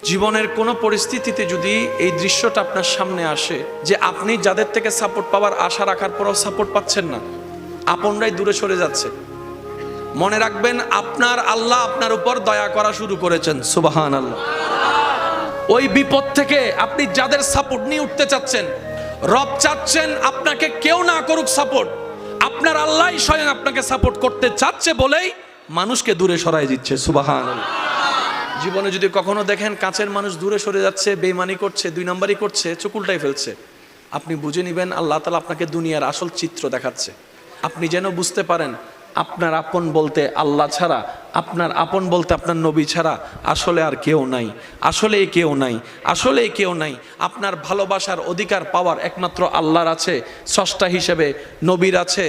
জীবনের কোনো পরিস্থিতিতে যদি এই দৃশ্যটা আপনার সামনে আসে যে আপনি যাদের থেকে সাপোর্ট পাওয়ার আশা রাখার পরেও সাপোর্ট পাচ্ছেন না, আপনরাই দূরে সরে যাচ্ছে, মনে রাখবেন আপনার আল্লাহ আপনার উপর দয়া করা শুরু করেছেন। সুবহানাল্লাহ। ওই বিপদ থেকে আপনি যাদের সাপোর্ট নিয়ে উঠতে চাচ্ছেন, রব চাচ্ছেন আপনাকে কেউ না করুক সাপোর্ট, আপনার আল্লাহই স্বয়ং আপনাকে সাপোর্ট করতে চাচ্ছে বলেই মানুষকে দূরে সরাই দিচ্ছে। সুবহানাল্লাহ। জীবনে যদি কখনো দেখেন কাছের মানুষ দূরে সরে যাচ্ছে, বেঈমানি করছে, দুই নাম্বারই করছে, চোখ উল্টাই ফেলছে, আপনি বুঝে নেবেন আল্লাহ তাআলা আপনাকে দুনিয়ার আসল চিত্র দেখাচ্ছে। আপনি যেন বুঝতে পারেন আপনার আপন বলতে আল্লাহ ছাড়া, আপনার আপন বলতে আপনার নবী ছাড়া আসলে আর কেউ নাই, আসলে কেউ নাই, আসলে কেউ নাই। আপনার ভালোবাসার অধিকার পাওয়ার একমাত্র আল্লাহর আছে, স্রষ্টা হিসেবে নবীর আছে।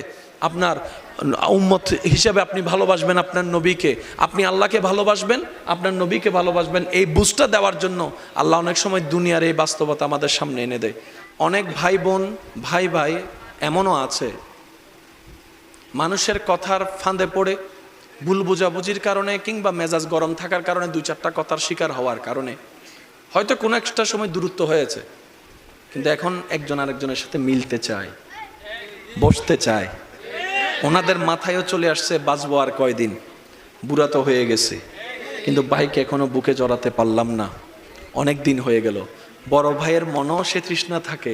আপনার উম্মত হিসেবে আপনি ভালোবাসবেন আপনার নবীকে, আপনি আল্লাহকে ভালোবাসবেন, আপনার নবীকে ভালোবাসবেন। এই বুঝটা দেওয়ার জন্য আল্লাহ অনেক সময় দুনিয়ার এই বাস্তবতা আমাদের সামনে এনে দেয়। অনেক ভাই বোন, ভাই ভাই এমনও আছে মানুষের কথার ফাঁদে পড়ে, ভুল বোঝাবুঝির কারণে কিংবা মেজাজ গরম থাকার কারণে দুই চারটা কথার শিকার হওয়ার কারণে হয়তো কোনো একটা সময় দূরত্ব হয়েছে, কিন্তু এখন একজন আরেকজনের সাথে মিলতে চায়, বসতে চায়। ওনাদের মাথায়ও চলে আসছে বাঁচবো আর কয়দিন, বুড়া তো হয়ে গেছে, কিন্তু ভাইকে এখনো বুকে জড়াতে পারলাম না, অনেক দিন হয়ে গেল। বড় ভাইয়ের মনেও সে তৃষ্ণা থাকে,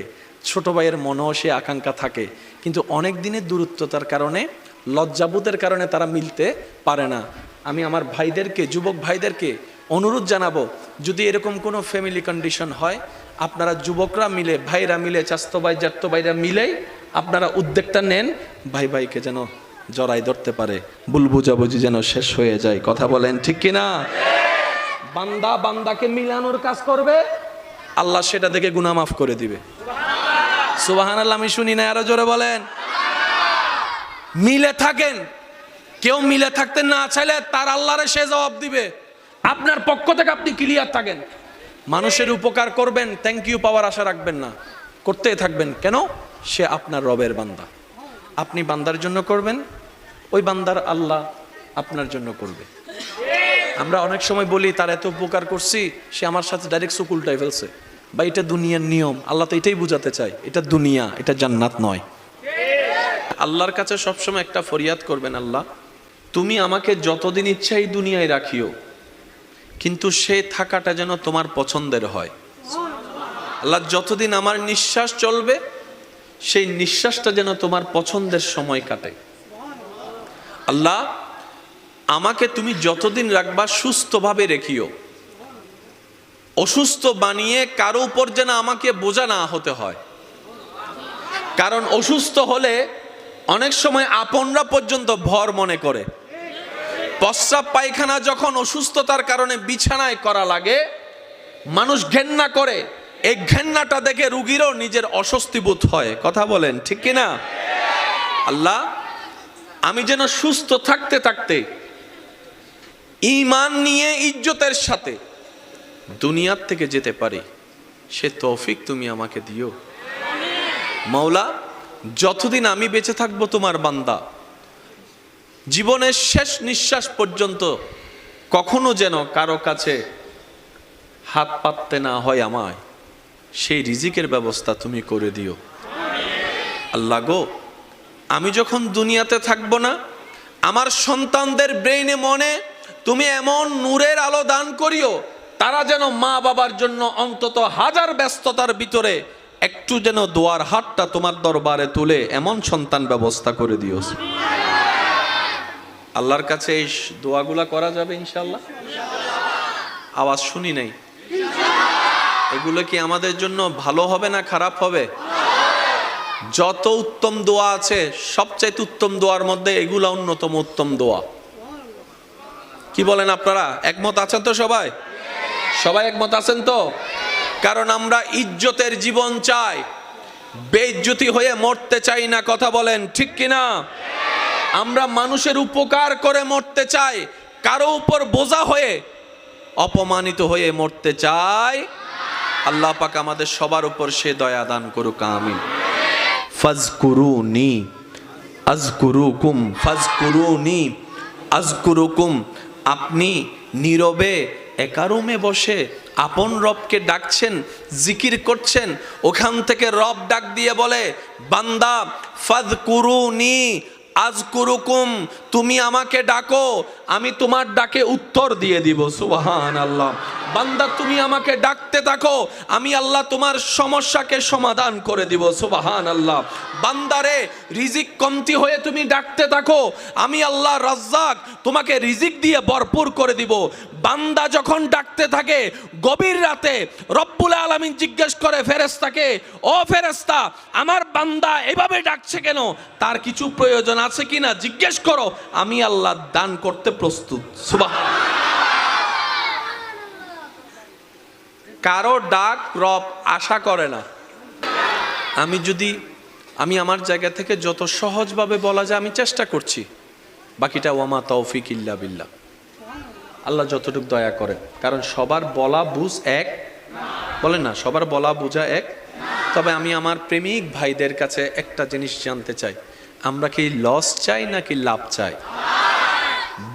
ছোট ভাইয়ের মনেও সে আকাঙ্ক্ষা থাকে, কিন্তু অনেক দিনের দূরত্বতার কারণে, লজ্জাবোধের কারণে তারা মিলতে পারে না। আমি আমার ভাইদেরকে, যুবক ভাইদেরকে অনুরোধ জানাবো, যদি এরকম কোনো ফ্যামিলি কন্ডিশন হয়, আপনারা যুবকরা মিলে, ভাইরা মিলে, চাস্তো ভাই জ্যাঠতো ভাইরা মিলেই আপনারা উদ্যোগটা নেন, ভাই ভাইকে যেন জড়াই ধরতে পারে, ভুল বুঝাবুঝি যেন শেষ হয়ে যায়। কথা বলেন ঠিক কিনা? বান্দা বান্দাকে মিলানোর কাজ করবে, আল্লাহ সেটা দেখে গুনাহ মাফ করে দিবে। সুবহানাল্লাহ। আমি শুনি না, আরো জোরে বলেন। মিলে থাকেন, কেউ মিলে থাকতে না চাইলে তার আল্লাহরে সে জবাব দিবে। আপনার পক্ষ থেকে আপনি ক্লিয়ার থাকেন, মানুষের উপকার করবেন, থ্যাংক ইউ পাওয়ার আশা রাখবেন না, করতেই থাকবেন। কেন? সে আপনার রবের বান্দা, আপনি বান্দার জন্য করবেন, ওই বান্দার আল্লাহ আপনার জন্য করবে। আমরা অনেক সময় বলি তার এত উপকার করছি, সে আমার সাথে ডাইরেক্ট চোখ উল্টাই ফেলছে, বা এটা দুনিয়ার নিয়ম। আল্লাহ তো এটাই বুঝাতে চায়, এটা দুনিয়া, এটা জান্নাত নয়। আল্লাহর কাছে সবসময় একটা ফরিয়াদ করবেন, আল্লাহ তুমি আমাকে যতদিন ইচ্ছা এই দুনিয়ায় রাখিও, কিন্তু সে থাকাটা যেন তোমার পছন্দের হয়। আল্লাহ যতদিন আমার নিঃশ্বাস চলবে, সেই নিঃশ্বাসটা যেন তোমার পছন্দের সময় কাটে। আল্লাহ আমাকে তুমি যতদিন রাখবা সুস্থভাবে রেখিও, অসুস্থ বানিয়ে কারো উপর যেন আমাকে বোঝা না হতে হয়। কারণ অসুস্থ হলে অনেক সময় আপনরা পর্যন্ত ভর মনে করে। প্রস্রাব পায়খানা যখন অসুস্থতার কারণে বিছানায় করা লাগে, মানুষ ঘেন্না করে, এই ঘেন্নাটা দেখে রুগীরও নিজের অস্বস্তি বোধ হয়। কথা বলেন ঠিক কিনা? আল্লাহ আমি যেন সুস্থ থাকতে থাকতে ঈমান নিয়ে ইজ্জতের সাথে দুনিয়ার থেকে যেতে পারি, সে তৌফিক তুমি আমাকে দিও। মাওলা যতদিন আমি বেঁচে থাকবো তোমার বান্দা, জীবনের শেষ নিঃশ্বাস পর্যন্ত কখনো যেন কারো কাছে হাত পাততে না হয় আমায়, সেই রিজিকের ব্যবস্থা তুমি করে দিও। আল্লাহ গো, আমি যখন দুনিয়াতে থাকবো না, আমার সন্তানদের ব্রেইনে মনে তুমি এমন নূরের আলো দান করিও, তারা যেন মা বাবার জন্য অন্তত হাজার ব্যস্ততার ভিতরে একটু যেন দোয়ার হাতটা তোমার দরবারে তুলে এমন সন্তান ব্যবস্থা করে দিও। আল্লাহর কাছে এই দোয়াগুলা করা যাবে ইনশাআল্লাহ? আওয়াজ শুনি নাই। এগুলো কি আমাদের জন্য ভালো হবে না খারাপ হবে? যত উত্তম দোয়া আছে, সবচাইতে উত্তম দোয়ার মধ্যে এগুলা অন্যতম উত্তম দোয়া। কি বলেন আপনারা? একমত আছেন তো? সবাই সবাই একমত আছেন তো? কারণ আমরা ইজ্জতের জীবন চাই, বেইজ্জতি হয়ে মরতে চাই না। কথা বলেন ঠিক কিনা? আমরা মানুষের উপকার করে মরতে চাই, কারো উপর বোঝা হয়ে, অপমানিত হয়ে মরতে চাই। আল্লাহ পাক আমাদের সবার উপর সে দয়া দান করুক, আমিন। ফাজকুরুনি আযকুরুকুম, ফাজকুরুনি আযকুরুকুম। আপনি নীরবে একা রুমে বসে আপন রবকে ডাকছেন, জিকির করছেন, ওখান থেকে রব ডাক দিয়ে বলে, বান্দা ফাযকুরুনি আযকুরুকুম, তুমি আমাকে ডাকো, আমি তোমার ডাকে উত্তর দিয়ে দিব। সুবহানাল্লাহ। বান্দা তুমি আমাকে ডাকতে থাকো, আমি আল্লাহ তোমার সমস্যাকে সমাধান করে দিব। সুবহানাল্লাহ। বান্দারে রিজিক কমতি হয়ে তুমি ডাকতে থাকো, আমি আল্লাহ রাজ্জাক তোমাকে রিজিক দিয়ে ভরপুর করে দিব। বান্দা যখন ডাকতে থাকে গভীর রাতে, রব্বুল আলামিন জিজ্ঞেস করে ফেরেশতাকে, ও ফেরেশতা, আমার বান্দা এভাবে ডাকছে কেন, তার কিছু প্রয়োজন আছে কিনা জিজ্ঞেস করো, আমি আল্লাহ দান করতে প্রস্তুত। সুবহানাল্লাহ। কারো ডাক রব আশা করে না। আমি আমার জায়গা থেকে যত সহজভাবে বলা যায় আমি চেষ্টা করছি, বাকিটা ওয়ামা তৌফিক ইল্লা বিল্লাহ, আল্লাহ যতটুকু দয়া করেন। কারণ সবার বলা বুঝ এক, বলেন না, সবার বলা বুঝা এক। তবে আমি আমার প্রেমিক ভাইদের কাছে একটা জিনিস জানতে চাই, আমরা কি লস চাই নাকি লাভ চাই?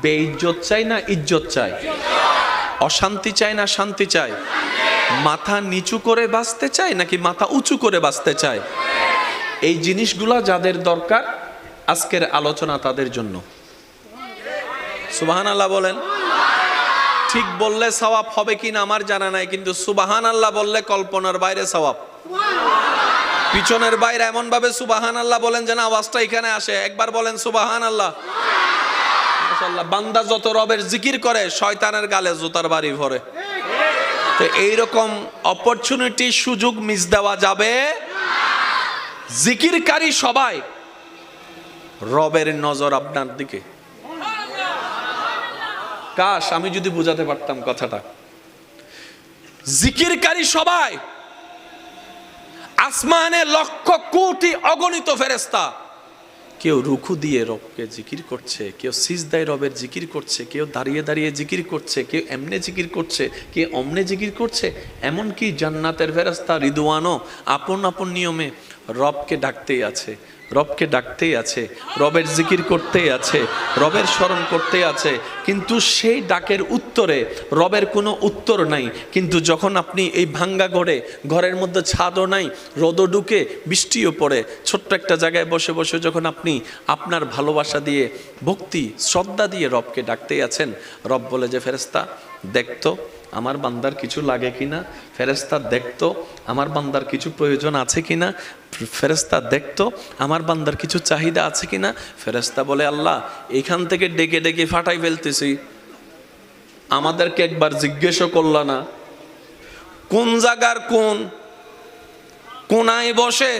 বেইজ্জত চাই না ইজ্জত চাই? অশান্তি চাই না শান্তি চাই? মাথা নিচু করে বাঁচতে চাই নাকি মাথা উঁচু করে বাঁচতে চাই? এই জিনিসগুলা যাদের দরকার, আজকের আলোচনা তাদের জন্য। সুবহানাল্লাহ বলেন। ঠিক বললে সওয়াব হবে কিনা আমার জানা নাই, কিন্তু সুবহানাল্লাহ বললে কল্পনার বাইরে সওয়াব। পিছনের বাইরে এমন ভাবে সুবহানাল্লাহ বলেন যেন আওয়াজটা এখানে আসে। একবার বলেন সুবহানাল্লাহ। মাশাআল্লাহ। বান্দা যত রবের জিকির করে শয়তানের গালে জুতার বাড়ি ভরে। তো এইরকম অপরচুনিটি, সুযোগ মিস দেওয়া যাবে। জিকিরকারী সবাই, রবের নজর আপনার দিকে। কাশ আমি যদি বুঝাতে পারতাম কথাটা। জিকিরকারী সবাই, আসমানে লক্ষ কোটি অগণিত ফেরেশতা, কেউ রুকু দিয়ে রবকে জিকির করছে, কেউ সিজদায় রবের জিকির করছে, কেউ দাঁড়িয়ে দাঁড়িয়ে জিকির করছে, কেউ এমনে জিকির করছে, কেউ অমনে জিকির করছে। এমনকি জান্নাতের ফেরেশতা রিদওয়ানও আপন আপন নিয়মে রবকে ডাকতেই আছে, রবকে ডাকতেই আছে, রবের জিকির করতেই আছে, রবের স্মরণ করতেই আছে। কিন্তু সেই ডাকের উত্তরে রবের কোনো উত্তর নাই। কিন্তু যখন আপনি এই ভাঙ্গা ঘরের মধ্যে ছাদও নাই, রোদও ঢুকে, বৃষ্টিও পড়ে, ছোট্ট একটা জায়গায় বসে বসে যখন আপনি আপনার ভালোবাসা দিয়ে, ভক্তি শ্রদ্ধা দিয়ে রবকে ডাকতেই আছেন, রব বলে যে ফেরেশতা দেখতো আমার বান্দার কিছু লাগে কিনা, ফেরেশতা দেখতো আমার বান্দার কিছু প্রয়োজন আছে কিনা, ফেরেশতা দেখতো আমার বান্দার কিছু চাহিদা আছে কিনা। ফেরেশতা বলে, আল্লাহ এখান থেকে ডেকে ডেকে ফাটাই ফেলতেছি, আমাদেরকে একবার জিজ্ঞেসও করলা না কোন জায়গার কোন কোনায় বসে।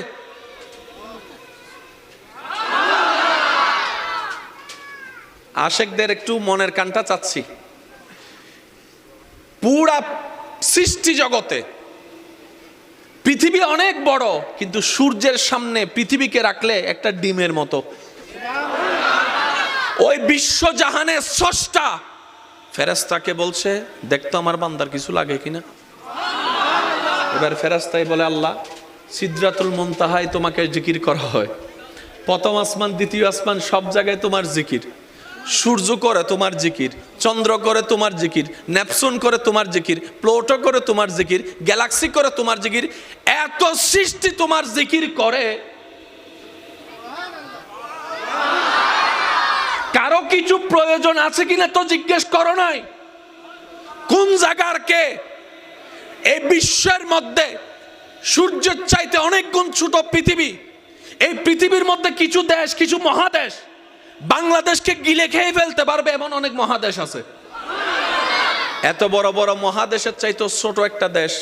আশেকদের একটু মনের কানটা চাচ্ছি। পুরা সৃষ্টি জগতে পৃথিবী অনেক বড়, কিন্তু সূর্যের সামনে পৃথিবীকে রাখলে একটা ডিমের মতো। ওই বিশ্বজাহানের স্রষ্টা ফেরেশতাকে বলছে দেখতো আমার বান্দার কিছু লাগে কিনা। এবার ফেরেশতাই বলে, আল্লাহ সিদরাতুল মুনতাহায় তোমাকে জিকির করা হয়, প্রথম আসমান দ্বিতীয় আসমান সব জায়গায় তোমার জিকির, সূর্য করে তোমার জিকির, চন্দ্র করে তোমার জিকির, নেপচুন করে তোমার জিকির, প্লুটো করে তোমার জিকির, গ্যালাক্সি করে তোমার জিকির, এত সৃষ্টি তোমার জিকির করে, কারো কিছু প্রয়োজন আছে কিনা তো জিজ্ঞেস করো নাই। কোন জায়গার কে? এই বিশ্বের মধ্যে সূর্যের চাইতে অনেক গুণ ছোট পৃথিবী। এই পৃথিবীর মধ্যে কিছু দেশ, কিছু মহাদেশ বাংলাদেশকে গিলে খেয়ে ফেলতে পারবে এমন অনেক মহাদেশ আছে। এত বড় বড় মহাদেশের চাইতে ছোট একটা দেশ